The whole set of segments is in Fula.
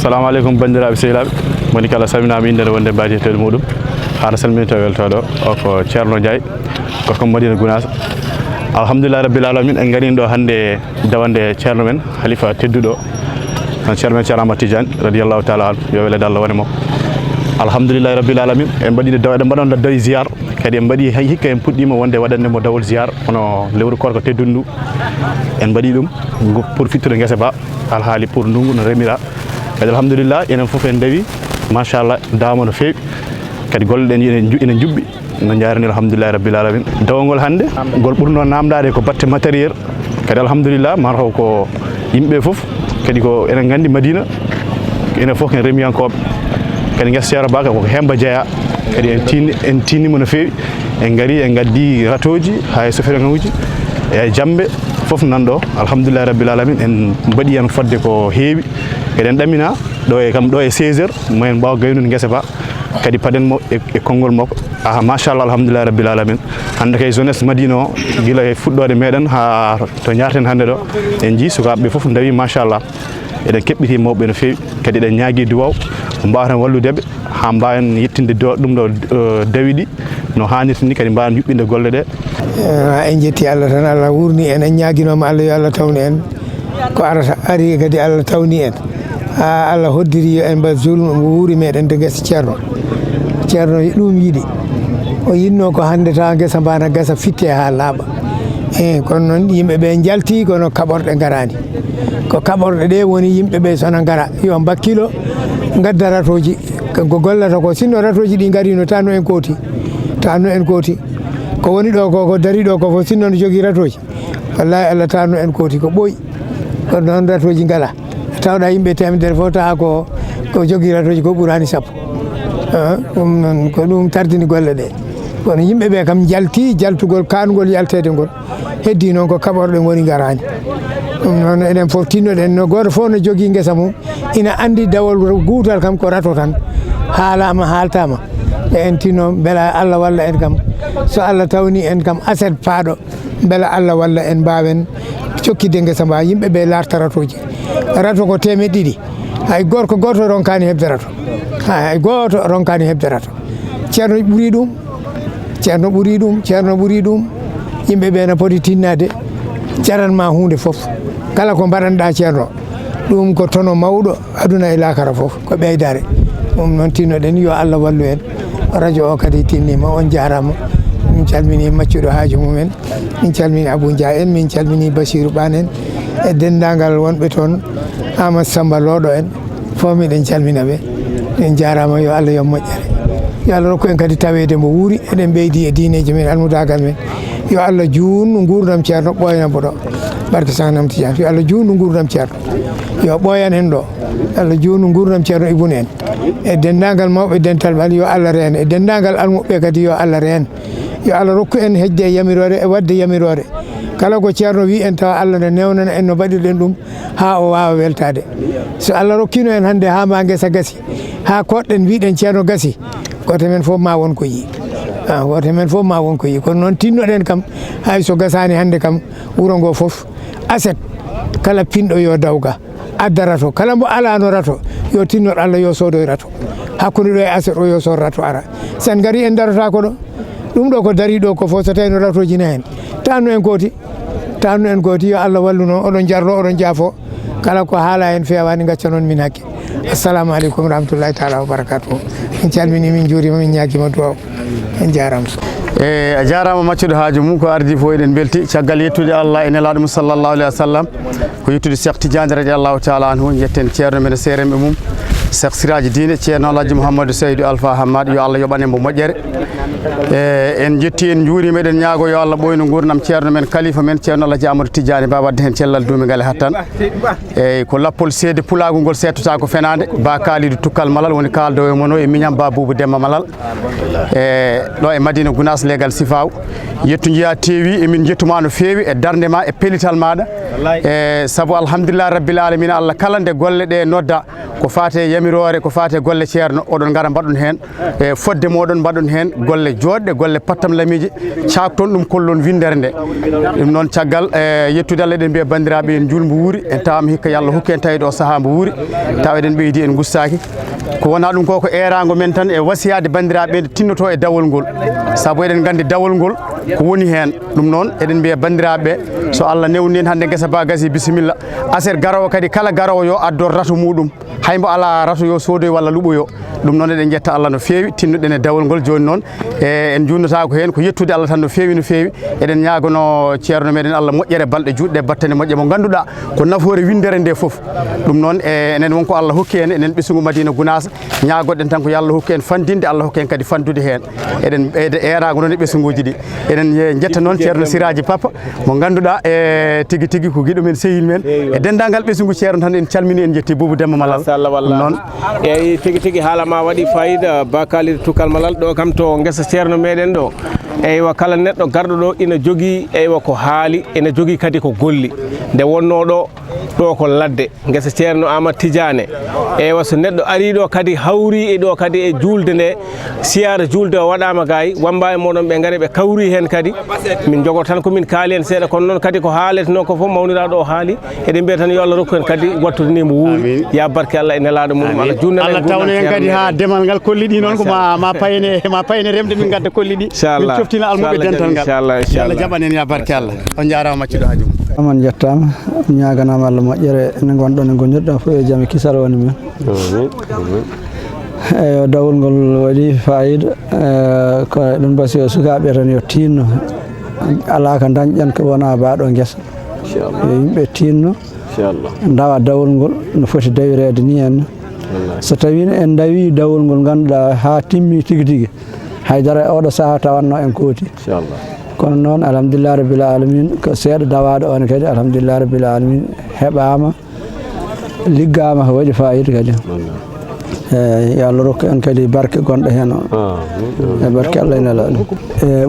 assalamu alaikum bandiraɓe sehilaɓe moni kala salminama inde wonde mbatiyetede muɗum haɗa salminito weltoɗo o ko Ceerno Ndiaye gorko Madina Gounass. alhamdulillah rabbil alamin en garini ɗo hande dawande ceerno men halifa tedduɗo ceerno men Ceerno Ahmad Tidiane radiyallahu taala anhu yo welede Allah wone makko. alhamdulillah rabbil alamin en mbaɗino daw eɗen mbaɗon dawi ziyar kadi en mbaɗi hikka en puɗɗima wonde waɗannemo dawol ziyar hono lewru korko tedduɗo ndu en mbaɗi ɗum pour fittude guese ba alhaali pour ndungu no remira kadi alhamdulillah enen foof en dawi machallah dawama no fewi kadi golle ɗen ina jubɓi no jarani alhamdulillah rabbil alamin. dawol hande gol ɓurno namdade ko batte matériel kadi alhamdulillah mataw ko yimɓe foof kadi ko enen gandi Madina enen foof ken remiyankoɓe kadi guesa Ceerno Ba ko hemba jeeya kadi en tinnimo no fewi en gari en gaddi ratoji ha e sofirangauji e jambe foof nanɗo alhamdulillah rabbil alamin en mbaɗi en fodde ko heewi kadi en ɗamina ɗo e kam ɗo e 16 heures mo en mbawa gaynude guesa ba kadi paɗenmo e konngol makko machallah alhamdulillah rabbil alamin. hande kay jeunesse Madina o guila e fuɗɗode meɗen ha to jarten hande ɗo en jii sukaɓeɓe foof dawi machallah eɗen keɓɓiti mawɓe no fewi kadi eɗen ñaagui duwaw mbawaten walludeɓe ha mbawen yettinde ɗum ɗo dawi ɗi no hannirta ni kadi mbawen yuɓɓinde golle ɗe. en jetti Allah tan Allah wurni en en ñaguinoma Allah yo Allah tawni en ko arata ari kadi Allah tawni en ha Allah hoddiri en mba zulm wuuri meɗen to guesa Ceerno ɗum yiiɗi o yinno ko hande tawa guesa mbana gasa fitte ha laaɓa kono noon yimɓeɓe jalti kono kaɓorɗe garani ko kaɓorɗe ɗe woni yimɓeɓe sona gara yo bakkilo gadda ratoji ko gollata ko sinno ratoji ɗi garino tanno en kooti ko woni ɗo ko dari ɗo ko fof sinno no jogui ratoji wallahi Allah tanno en kooti ko ɓooyi ko noon ratoji ngala tawɗa yimɓe temedere fof tawa ko jogui ratoji ko ɓuurani sappo ɗum noon ko ɗum tardini golle ɗe kono yimɓeɓe kam jalti jaltugol kanugol yaltede ngol heddi noon ko kaɓorɗe woni garani ɗum noon eɗen fof tinnoɗen no goto fof no jogui guesa mum ina andi dawol guutal kam ko rato tan haalama haaltama e en tinno beela Allah walla en kam so Allah tawni en kam aset paaɗo beela Allah walla en mbawen cokkide guesa mba yimɓeɓe larta ratoji rato ko temeɗɗe 2 hay gorko goto ronkani hebde rato hay goto ronkani hebde rato ceerno ɓuuri ɗum yimɓeɓe no poti tinnade jaranma hunde foof kala ko mbaɗanɗa ceerno ɗum ko tono mawɗo aduna e lakara foof ko ɓeydare ɗum noon tinnoɗen yo Allah wallu en radio o kadi tinnima on jarama min calmini maccuɗo haaju mumen min calmini Abou Dia en min calmini Bassirou Ɓane en e dendagal wonɓe toon Amadou Samba Loɗo en fof miɗen calminaɓe min jarama yo Allah yo moƴƴere yo Allah rokku en kadi tawede mo wuuri eɗen ɓeydi e diineji men almudagal men yo Allah juutnu gurdam ceerno ɓoyanamo ɗo barke Sanam Tidiane yo Allah juutnu gurdam ceerno yo ɓoyan en ɗo Allah juutnu gurdam ceerno Ibou en e dendagal mawɓe dental ɓal yo Allah reen e dendagal almuɓe kadi yo Allah reen yo Allah rokku en hedde e yamirore e wadde yamirore kala ko ceerno wi en tawa Allah ne newnana en no mbaɗirɗen ɗum ha o wawa weltade so Allah rokkino en hande ha ma guesa gasi ha koɗɗen wiɗen ceerno gasi goto men fof ma won ko yi kono noon tinnoɗen kam hay so gasani hande kam wuuro ngo foof aset kala pinɗo yo dawga adda rato kala mbo alano rato yo tinnoɗo Allah yo soodoy rato hakkude ɗo e aset o yo sood rato ara sen gari en darata ko ɗo ɗum ɗo ko dari ɗo ko fof so tawi no ratoji ne hen tanno en gooti yo Allah wallu noon oɗon jarlo oɗon jaafo kala ko haala hen fewani gacca noon min hakke. assalamu aleykum rahmatullahi taala wa barakatuhu min calmini min juurima min ñaguima duwaw en jarama a jarama maccuɗo haaju mum ko ardi fof eɗen belti caggal yettude Allah e nelaɗo mum sallllahu alayhi wa sallam ko yettude Cheikh Tidiane radiallahu taala anhu jetten ceerno men seeremɓe mum Cheikh Siraji Dine ceerno Alhaji Mouhamadou Seydou Alpha Hamad yo Allah yoɓanembo moƴƴere en jetti en juurima eɗen ñaago yo Allah ɓoyno gurdam ceerno men kalifa men ceerno Alhaji Amadou Tidiane ba wadde hen cellal duumigal e hattan eyyi ko lappol seede pulagol ngol settota ko fenade ba Kalidou Tukkal Malal woni kaldo e mono e miñam ba Boubou Demba Malal ɗo e Madina Gounass legal Sifaw yettu jiya teewi emin jettuma no feewi e darde ma e pellital maɗa e sabu alhamdulillah rabbil alamin Allah kala nde golle ɗe nodda ko fate yamirore ko fate golle ceerno oɗon gara mbaɗon hen e fodde moɗon mbaɗon hen golle joɗɗe golle pattam lamiji cakton ɗum kollon windere nde ɗum noon caggal yettude Allah eɗen mbiya bandiraɓe en julmbo wuuri en tawama hikka yo Allah hokki en tawiɗo saaha mbo wuuri taw eɗen ɓeydi en gustaki ko wona ɗum ko erago men tan e wasiyade bandiraɓe tinnoto e dawol ngol saabu eɗen gandi dawol ngol ko woni hen ɗum noon eɗen mbiya bandiraɓe so Allah newni en hande guesa ba gasi bisimilla aser garowo kadi kala garowo yo addor rato muɗum haymo ala rato yo soodoy walla luɓoyo ɗum noon eɗen jetta Allah no fewi tinnuɗen e dawol ngol joni noon en jurnata ko hen ko yettude Allah tan no fewi eɗen ñagono ceerno meɗen Allah moƴƴere balɗe juɗɗe battane moƴƴe mo ganduɗa ko nafoore windere nde foof ɗum noon enen wonko Allah hokki en enen ɓesgu Madina Gounass ñagoɗen tan ko yo Allah hokki en fandinde Allah hokki en kadi fandude hen eɗen ɓeyda erago noon e ɓesguji ɗi eɗen jetta noon ceerno Siraji Papa mo ganduɗa e tigui tigui ko guiɗo men sehil men e dendagal ɓesgu ceerno tan en calmini en jetti Boubou Demba Malal noon eyyi tigui haalama waɗi fayida Bakalir Toukal Malal ɗo kam to guesa ceerno meɗen ɗo eywa kala neɗɗo garɗo ɗo ina jogui eywa ko haali ina jogui kadi ko golli nde wonno ɗo ko ladde guesa ceerno Amadou Tidiane eywa so neɗɗo ari ɗo kadi hawri e ɗo kadi e julde nde siyara julde o waɗama gayi wamba e moɗon ɓe gaari ɓe kawri hen kadi min jogoto tan komin kaali hen seeɗa kono noon kadi ko haaletno ko foof mawniraɗo o haali eɗen mbiya tan yo Allah rokku en kadi wattudinimo wuuri ya barke Allah e nelaɗo muɗum Allah junna Allah tawno en kadi ha demal ngal kolliɗi noon ko ma payne remde min gadda kolliɗi min coftina almuɓe dental ngal Allah jaɓanen ya barke Allah on jarama maccuɗo haaju amon jettama ñaganama Allah moƴƴere ene gonɗon e gonirɗon fof e jaam kisal woni men eyo dawol ngol waɗi fayida ko ɗum basi o sukaɓe tan yo tinno ala ko dañƴen ko wona baɗo guesa yo yimɓe tinno dawa dawol ngol no foti dawirede ni henna so tawi en dawi dawol ngol ganduɗa ha timmi tigui tigui haydara e oɗo saaha tawanno en kooti kono noon alhamdulillah rabbil alamin ko seeɗa dawaɗo on kadi alhamdulillah rabbil alamin heɓama liggama ko waɗi fayida kadi yo Allah rokku en kadi barke gonɗo hen o e barke Allah ene ala ɗum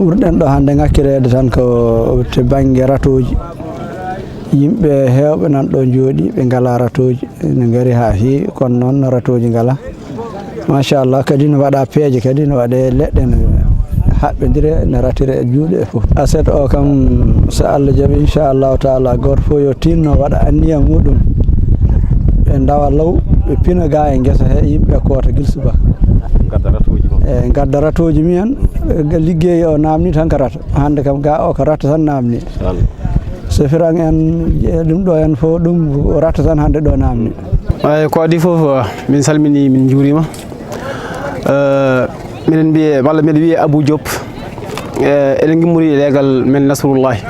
ɓurɗen ɗo hande ngakkirede tan ko to banggue ratoji yimɓe hewɓe nan ɗo jooɗi ɓe ngala ratoji ne gaari ha heewi kono noon ratoji ngala machallah kadi ne waɗa peeje kadi ne waɗe leɗɗe ne haɓɓedire ne ratire e juuɗe e foof aset o kam so Allah jaaɓi inchallahu taala goto fof yo tinno waɗa anniya muɗum ɓe dawa law ɓe pina ga e guesa he yimɓe koota guila subaka e gadda ratoji mumen ligguey o namni tan ko rata hande kam ga o ko rata tan namni so firan en ɗum ɗo en fof ɗum rata tan hande ɗo namni eyyi ko adi foof min salmini min juurima minen mbiye walla mbiɗa wiye Abou Diop eɗen gimmori leegal men Nasrullahi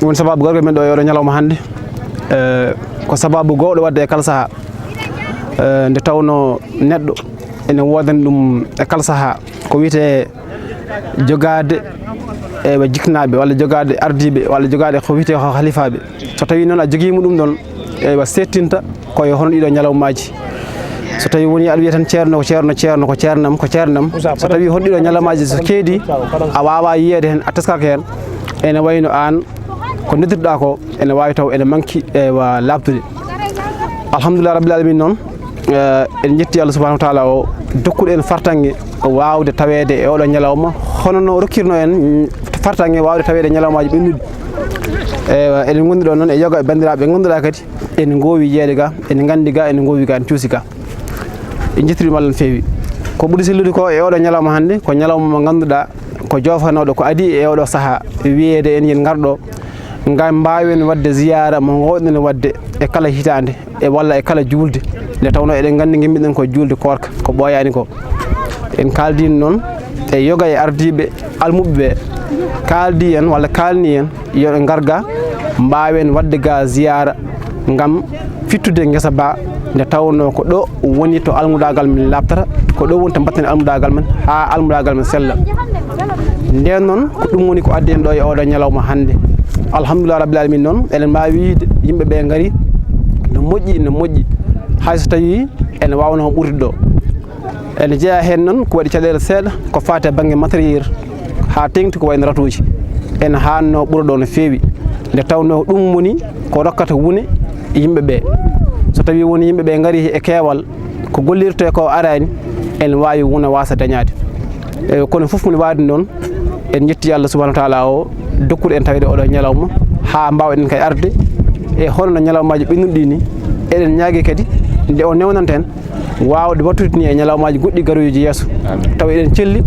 woni sababu garga men ɗo e oɗo ñalawma hande ko sababu gowɗo wadde e kala saaha nde tawno neɗɗo ene wodani ɗum e kala saaha ko wiyete jogade e jiknaɓe walla jogade ardiɓe walla jogade ko wiyete ko halifaɓe so tawi noon a joguima ɗum ɗon ewa settinta koye hono ɗiɗo ñalawmaji so tawi woni aɗa wiya tan ceerno ko ceernam so tawi hono ɗiɗo ñalawmaji so keedi a wawa yiyede hen a teskaka hen ene wayno an ko noddirɗa ko ene wawi taw ene manki ewa labtude alhamdulillah rabbil alamin noon en jetti Allah subhanahu wa taala o dokkuɗo en fartange wawde tawede e oɗo ñalawma hono no rokkirno en fartange wawde tawede ñalawmaji ɓennuɗi ewa eɗen gondi ɗo noon e yoga e bandiraɓe ɓe gonduɗa kadi ene gowi jeede ga ene gandi ga ene gowi ga ene cuusi ga en jettiɗum Allah no fewi ko ɓuuri sellude ko e oɗo ñalawma hande ko ñalawma mo ganduɗa ko jofanoɗo ko adi e oɗo saaha wiyede en yen garɗo ngam mbawen wadde ziyara mo gowɗen wadde e kala hitande e walla e kala julde nde tawno eɗen gandi gimmiɗen ko julde korka ko ɓooyani ko en kaldino noon e yoga e ardiɓe almuɓe ɓe kaldi en walla kalni en yoɓe garga mbawen wadde ga ziyara ngam fittude guesa ba nde tawno ko ɗo woni to almudagal men labtata ko ɗo woni to batten almudagal men ha almudagal men sella nden noon ko ɗum woni ko addi en ɗo e oɗo ñalawma hande alhamdulillah rabbil alamin noon eɗen mbawi wiide yimɓe ɓe gaari no moƴƴi hayso tawi ene wawno ɓurdi ɗo ene jeeya hen noon ko waɗi caɗele seeɗa ko fate banggue matériel ha tengti ko wayno ratuji ene hanno ɓuura ɗo no fewi nde tawno ɗum woni ko rokkata wune yimɓe ɓe so tawi woni yimɓe ɓe ngari e keewal ko gollirte ko arani en wawi wuna wasa dañade kono fof mone waadi noon en jetti Allah subhanahu wa ta'ala o dokkude en tawede oɗo ñalawma ha mbawɗen kay arde e hono ñalawmaji ɓennuɗi ni eɗen ñaagui kadi nde o newnanten wawde wattude ni e ñalawmaji goɗɗi garoyuji yeeso taw eɗen celli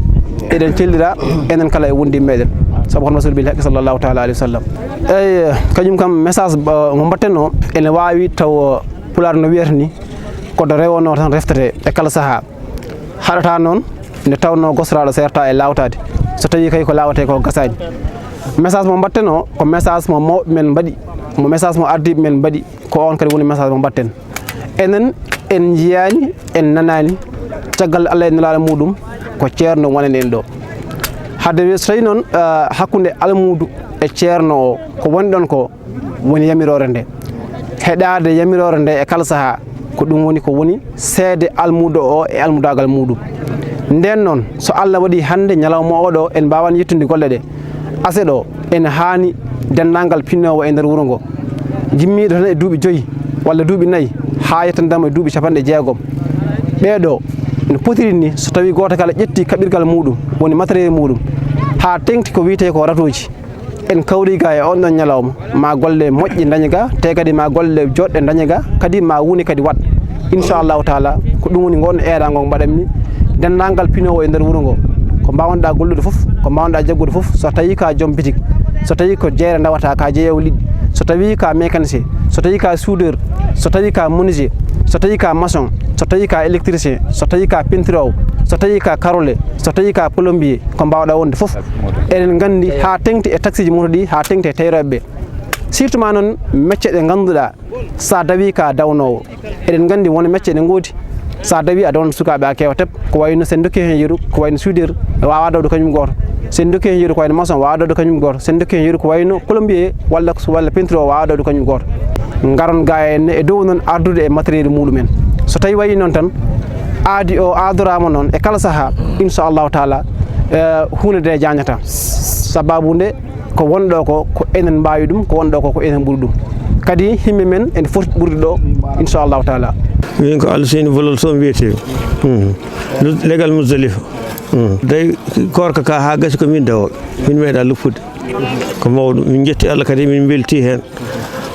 eɗen cellira enen kala e wondi meɗen saabu hono rasul bil haqqi sallallahu ta'ala alayhi wa sallam eyi kañum kam message mo mbatten o ene wawi taw pular no wiyata ni kodo rewono tan reftete e kala saaha haɗata noon nde tawno gosraɗo serta e lawtade so tawi kay ko lawate ko gasani message mo mbatten o ko message mo mawɓe men mbaɗi mo message mo ardiɓe men mbaɗi ko on kadi woni message mo mbatten enen en jiyani en nanani caggal Allah e nelaɗo muɗum ko ceerno wonen en ɗo hadde so tawi noon hakkude almudu e ceerno o ko woni ɗon ko woni yamirore nde heɗade yamirore nde e kala saaha ko ɗum woni ko woni seede almudo o e almudagal muɗum nden noon so Allah waɗi hande ñalawma oɗo en mbawani yettude golle ɗe ase ɗo en haani dendagal pinnowo e nder wuro ngo jimmiɗo tan e duuɓi 5 walla duuɓi 4 ha yettandamo e duuɓi 60 ɓeɗo no potiri ni so tawi goto kala ƴetti kaɓirgal muɗum woni matériel muɗum ha tengti ko wiyete ko ratoji en kawri ga e on ɗon ñalawma ma golle moƴƴi daña ga te kadi ma golle joɗɗe daña ga kadi ma wuni kadi wat inchallahu taala ko ɗum woni gonɗo eerago mbaɗanmi dendagal pinowo e nder wuro ngo ko mbawnoɗa gollude foof ko mbawnoɗa jaggude foof so tawi ka joom bitik so tawi ko jeere dawata ka jeeyowo liɗɗi so tawi ka mécanicien so tawi ka soudeur so tawi ka menuisier so tawi ka maçon so tawi ka électricien so tawi ka peinturowo so tawi ka karole so tawi ka plombier ko mbawɗa wonde foof eɗen gandi ha tengti e taxi ji moto ɗi ha tengti e tayroɓe ɓe surtout ma noon métier ɗe ganduɗa sa dawi ka dawnowo eɗen gandi won métier ɗe goodi sa dawi a dawno sukaɓe a kewa teb ko wayno sen dokki hen yeeru ko wayno soudeur wawa dawde kañum goto sen dokki hen yeeru ko wayno maçon wawa dawde kañum goto sen dokki hen yeeru ko wayno plombier walla peinture o wawa dawde kañum goto garon ga en e dow noon ardude e matériel muɗumen so tawi wayi noon tan aadi o adorama noon e kala saaha inchallahu taala hunde nde jañata sababu nde ko wonɗo ko enen mbawi ɗum ko wonɗo ko enen ɓuuri ɗum kadi himɓe men ene foti ɓurde ɗo inchallahu taala min ko Alseyni Bolol Sow wiyete légal Mousdalifa day korka ka ha gasi ko min dawoɓe min meeɗa luppude ko mawɗum min jetti Allah kadi min belti hen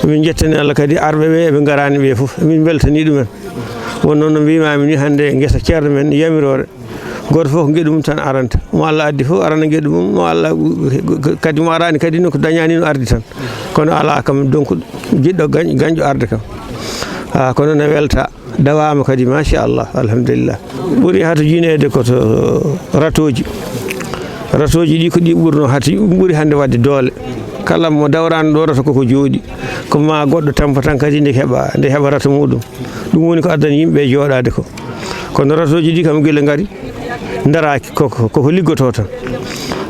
min jettani Allah kadi arɓe ɓe eɓe garani ɓe foof min beltani ɗumen won noon no mbimami ni hande guesa ceerno men yamirore goto fof ko gueɗu mum tan aranta mo Allah addi fof arana gueɗu mum mo Allah kadi mo arani kadi no ko dañani no ardi tan kono ala kam donc jiɗɗo gañƴo arde kam kono ne welta dawama kadi machallah alhamdulillah ɓuuri hata jinede koto ratoji ɗi ko ɗi ɓurno hata ɓuuri hande wadde doole kala mo dawrano ɗo rato koko jooɗi ko ma goɗɗo tampa tan kadi nde heɓa rato muɗum ɗum woni ko addani yimɓe jooɗade ko kono ratoji ɗi kam guila gaari daraki koko liggoto tan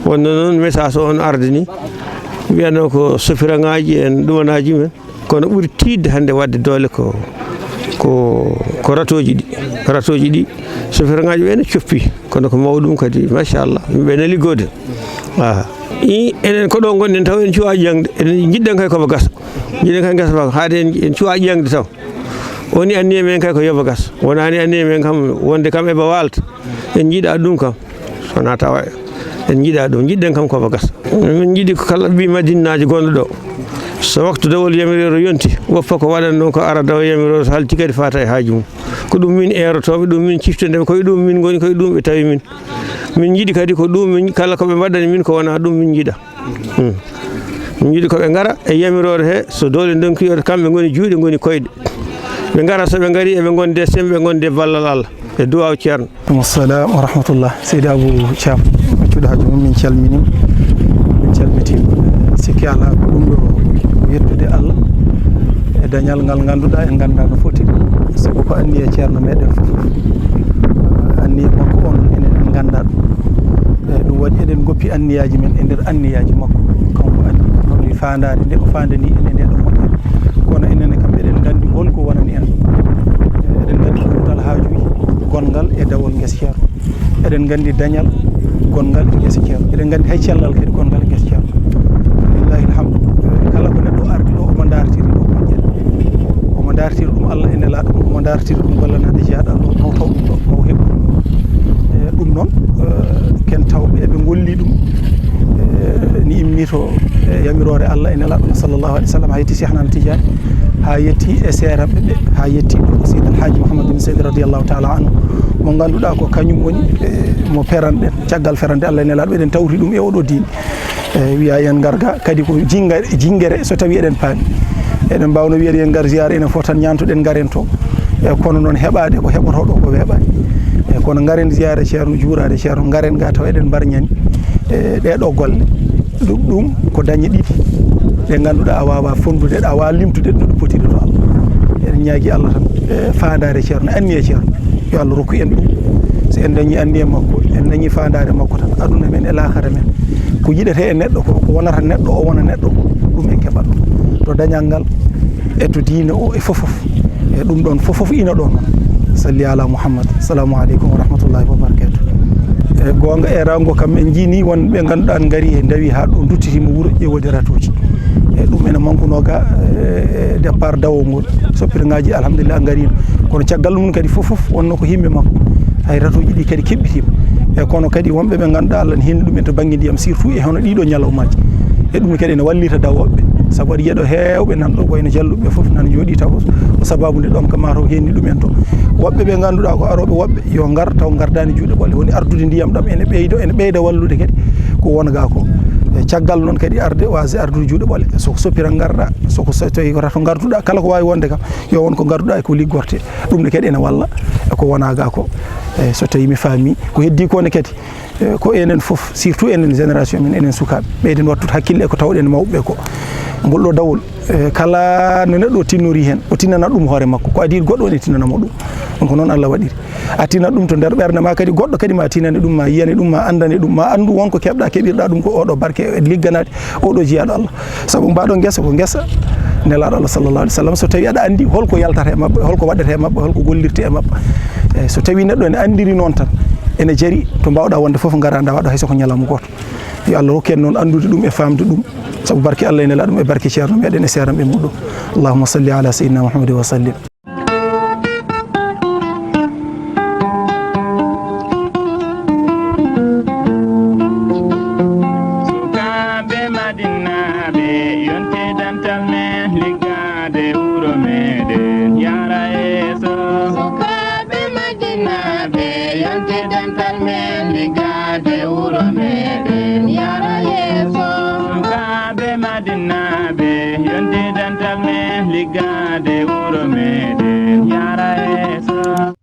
wonno noon message on arde ni wiyano ko sofiraŋaji en ɗumanaji men kono ɓuuri tidde hande wadde doole ko ratoji ɗi sofiraŋaji ɓe ne coppi kono ko mawɗum kadi machallah yimɓe ne liggode enen ko ɗo gonɗen taw en cuwa ƴangde enen jiɗɗen kay komo gasa jiɗen kay gasa haade en cuwa ƴangde taw woni anniye men kay ko yoba gas wonani anniye men kam wonde kam eɓe walta en jiiɗa ɗum kam sona tawa en jiiɗa ɗum jiɗɗen kam komo gasa min jiiɗi ko kala ɓi madinnaji gonɗo ɗo so waktu dawol yamirore yonti woppa ko waɗan ɗon ko ara dawa yamirore so halti kadi fata e haaju mum ko ɗum min erotoɓe ɗum min ciftondeɓe koye ɗum min goni koye ɗum ɓe tawi min jiiɗi kadi ko ɗum kala koɓe mbaɗani min ko wona ɗum min jiiɗa min jiiɗi koɓe gara e yamirore he so dole donkiyoto kamɓe goni juuɗe goni koyɗe ɓe gara soɓe gari eɓe gonde sembe ɓe gonde ballal Allah e duwaw ceerno. Assalamu wa rahmatullah seydi Abou Thiam maccuɗo haaju mum min calmitima sikki ala ko ɗum ɗo ko yettude Allah e dañal ngal ganduɗa en ganda no foti sabu ko anniye ceerno meɗen fof anniye makko on enen ganda ɗum waɗi eɗen goppi anniyaji men e nder anniyaji makko kanko anni fandade nde o fandani en e nde ɗo moƴƴere kono enenne kam eɗen gandi holko wonani en eɗen gandi ɗumtal haajuji gongal e dawol guesa ceerno eɗen gandi dañal gongal e guesa ceerno eɗen gandi hay cellal kadi gongal e guesa ceerno lillahi alhamdu kala ko ɗum Allah ene laaɗo mo dartiri ɗum gollanaade jeyaɗo Allah maw taw ɗum ɗo maw heɓ ɗum noon ken tawɓe eɓe golli ɗum ni immi to yamirore Allah ene laaɗo sallallahu alaihi wasallam ha yetti Cheikh Ahmad Tidiane ha yetti e seeramɓe ɓe ha yetti Seydi Alhaji Mouhamadou bin Seydi radiyallahu ta'ala anhu mo ganduɗa ko kañum woni mo peranɗen caggal ferande Allah ene laaɗo eɗen tawri ɗum e oɗo diine wiya en garga kadi ko jingere so tawi eɗen paami eɗen mbawno wiyeede en gar ziyara enen fof tan ñantoɗen garen to kono noon heɓade ko heɓotoɗo ko weeɓani kono garen ziyara ceerno juurade ceerno garen ga taw eɗen mbarñani ɗeɗo golle ɗum ko dañe ɗiɗi ɗe ganduɗa a wawa fondude a wawa limtude ɗo ɗo potiɗo to Allah eɗen ñaagui Allah tan fandare ceerno anni e ceerno yo Allah rokku en ɗum so en dañi anni e makko en dañi fandare makko tan aduna men e lahara men ko yiɗete e neɗɗo ko wonata neɗɗo o wona neɗɗo ɗum en keɓat ɗum to dañal ngal e to diine o e fofof e ɗum ɗon fofof ina ɗo noon salli ala Muhammad assalamu aleykum wa rahmatullahi wa barakatuh gonga e rango kam en jini wonɓe ganduɗa gari e dawi ha ɗo duttitima wuuro ƴewode ratoji e ɗum ene mankuno ga départ dawol soppirgaji alhamdulillah garino kono caggal mum kadi fofof wonno ko yimɓe makko hay ratoji ɗi kadi keɓɓitima e kono kadi wonɓe ɓe ganduɗa Allah ne henni ɗumen to banggue ndiyam surtout e hono ɗiɗo ñalawmaji e ɗum kadi ene wallita dawoɓe sabu waɗi yeɗo hewɓe nan ɗo koyno jalluɓe foof nan jooɗi taw o sababude ɗon ka mataw henni ɗumen to woɓɓe ɓe ganduɗa ko aroɓe woɓɓe yo gar taw gardani juuɗe ɓoole woni ardude ndiyam ɗam ene ɓeyda wallude kadi ko wonga ko e caggal noon kadi arde wasi ardude juuɗe ɓoole soko soppiran garɗa soko tawi ko rato garduɗa kala ko wawi wonde kam yo won ko garduɗa e ko liggorte ɗum ne kadi ene walla eko wonaga ko so tawi mi faami ko heddi kone kadi ko enen fof surtout enen génération men enen sukaɓe ɓeyden wattude hakkille e ko tawɗen mawɓe ko ngol ɗo dawol kala no neɗɗo tinnori hen o tinnana ɗum hoore makko ko adi goɗɗo ne tinnanamo ɗum donc noon Allah waɗiri a tinat ɗum to nder ɓerde ma kadi goɗɗo kadi ma tinnane ɗum ma yiyane ɗum ma andane ɗum ma andu wonko keɓirɗa ɗum ko oɗo barke ligganade oɗo jiyaɗo Allah saabu mbaɗo guesa ko guesa nelaɗo Allah sallallahu alaihi wasallam so tawi aɗa andi holko yaltata e mabɓe holko waɗete e mabɓe holko gollirte e mabɓe so tawi neɗɗo ene andiri noon tan ene jari to mbawɗa wonde foof garanda waɗo hayso ko ñalawma goto yo Allah hokken noon andude ɗum e famde ɗum sabu barke Allah ene la ɗum e barke ceerno meɗen e seeramɓe muɗum allahumma salli ala sayyidina Muhammad wa sallim ligade wuro meɗen yara yeso